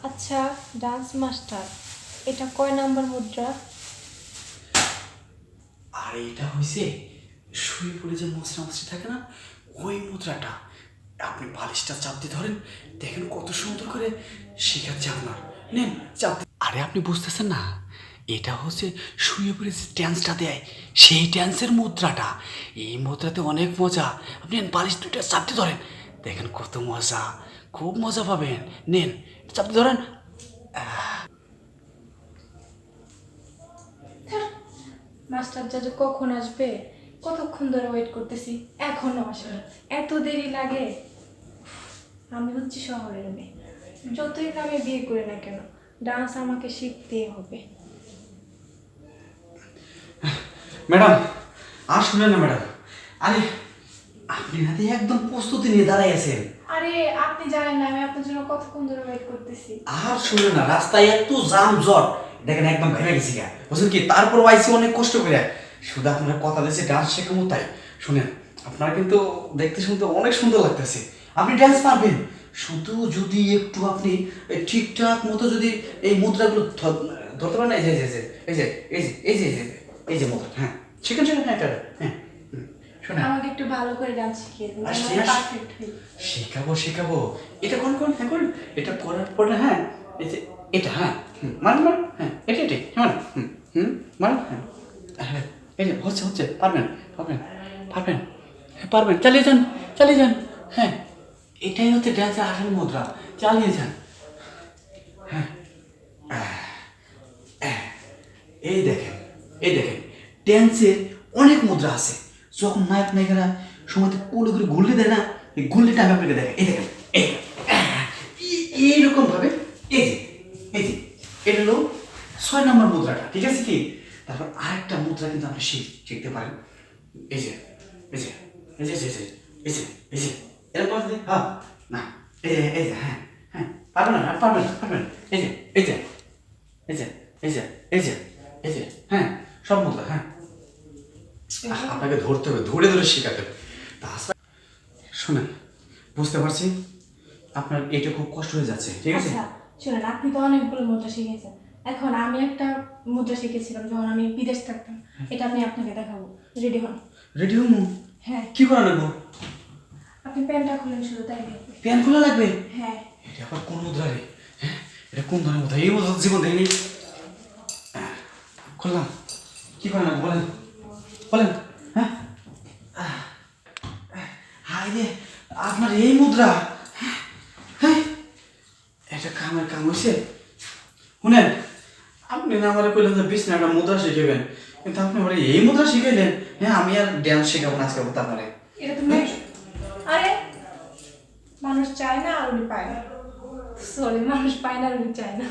আচ্ছা, dance master, এটা কয় নাম্বার মুদ্রা? আর এটা হয়েছে শুয়ে পড়ে যে মুচড়া মুচড়ি থাকে না, ওই মুদ্রাটা। আপনি বালিশটা চাপ দিয়ে ধরেন, দেখেন কত সুন্দর করে শেখাচ্ছে আপনার। নেন চাপ। আরে আপনি বুঝতেছেন না, এটা হচ্ছে শুয়ে পড়ে যে ড্যান্সটা দেয়, সেই ড্যান্সের মুদ্রাটা। এই মুদ্রাতে অনেক মজা। আপনি নেন বালিশ দুইটা চাপ দিয়ে ধরেন, দেখেন কত মজা, খুব মজা পাবেন। নেন চাপ দিয়ে ধরেন। মাস্টার যে কখন আসবে, কতক্ষণ ধরে ওয়েট করতেছি, এখনো আসে না। এত দেরি লাগে? আমি হচ্ছি শহরের মেয়ে, যতই গ্রামে বিয়ে করি না কেন, ডান্স আমাকে শিখতেই হবে। ম্যাডাম আর শুনেন না ম্যাডাম, আরে আপনি হাতে একদম প্রস্তুতি নিয়ে দাঁড়াই আছেন। আরে আপনি জানেন না আমি আপনার জন্য কতক্ষণ ধরে ওয়েট করতেছি। আর শুনেন না, রাস্তায় এত জাম জট, দেখেন একদম ভেঙে গেছি গা, বুঝলেন কি? তারপর আইসি অনেক কষ্ট করে, শুধু আপনারা কথা দিয়েছে ডান্স শেখাবো তাই। শুনেন, আপনারা কিন্তু দেখতে শুনতে অনেক সুন্দর লাগতেছে, আপনি ডান্স পারবেন। শুধু যদি একটু আপনি ঠিকঠাক মতো যদি এই মুদ্রাগুলো ধরতে পারেন, এই যে এই যে এই যে এই যে এই যে এই যে এই যে মুদ্রা, হ্যাঁ শিখেন শিখেন, হ্যাঁ এটা, হ্যাঁ শোনেন, আমাকে একটু ভালো করে ডান্স শিখিয়ে দিন, আমি পারফেক্ট হই। শেখাবো শেখাবো। এটা কোন কোন, হ্যাঁ করুন। এটা করার পরে, হ্যাঁ এই যে এটা, হ্যাঁ মান মান, হ্যাঁ এটা এটাই, হ্যাঁ মান, হ্যাঁ হ্যাঁ এই যে হচ্ছে হচ্ছে, পারবেন পারবেন পারবেন, হ্যাঁ পারবেন, চালিয়ে যান চালিয়ে যান। হ্যাঁ এটাই হচ্ছে ড্যান্সের আসল মুদ্রা, চালিয়ে যান। হ্যাঁ এই দেখেন, এই দেখেন, ড্যান্সের অনেক মুদ্রা আছে। যখন নায়ক নায়িকারা সময় কোলে করে ঘুরলে দেয় না, এই ঘুরলেটা আমি আপনাকে দেখেন, এই দেখেন, এইরকম ভাবে, এই যে এই যে এটা হলো 6 নম্বর মুদ্রাটা, ঠিক আছে কি? তারপর আরেকটা মুদ্রা কিন্তু আপনি শিখতে পারেন। এই যে এই যে এই যে এই যে এই যে এই যে এরকম, হ্যাঁ না, এই যে এই যে, হ্যাঁ হ্যাঁ পারবেন না, পারবেন পারবেন, এই যে এই যে এই যে এই যে এই যে এই যে, হ্যাঁ সব মুদ্রা, হ্যাঁ আপনাকে ধরতে হবে, ধরে ধরে শেখাতে হবে। তাছাড়া শোনেন, বুঝতে পারছি আপনার এটা খুব কষ্ট হয়ে যাচ্ছে, ঠিক আছে? আচ্ছা শুনেন, আপনি তো অনেকগুলো মুদ্রা শিখেছেন, এখন আমি একটা মুদ্রা শিখেছিলাম যখন আমি বিদেশ থাকতাম, এটা আমি আপনাকে দেখাবো। রেডি হন। রেডি হবো? হ্যাঁ। কি করা লাগবো? আপনি প্যান্টটা খুলেন, শুধু তাই দেখবে। প্যান খোলা লাগবে? হ্যাঁ। এটা আবার কোন মুদ্রা রে? হ্যাঁ এটা কোন ধরনের মুদ্রা? এই মুদ্রা তো জীবন দেখিনি। খুললাম, কি করেন লাগবে বলেন বলেন। হ্যাঁ হাই রে, আপনার এই মুদ্রা? হ্যাঁ এটা কামের কাম হয়েছে। শুনেন, আপনি না আমার কইলেন যে বিছনা একটা মুদ্রা শিখাবেন, কিন্তু আপনি আমার এই মুদ্রা শিখাইলেন। হ্যাঁ আমি আর ড্যান্স শেখাবো না আজকে আপনারে। এটা তুমি, আরে মানুষ চায় না আর উনি পায় না। সরি, মানুষ পায় না আর উনি চায় না।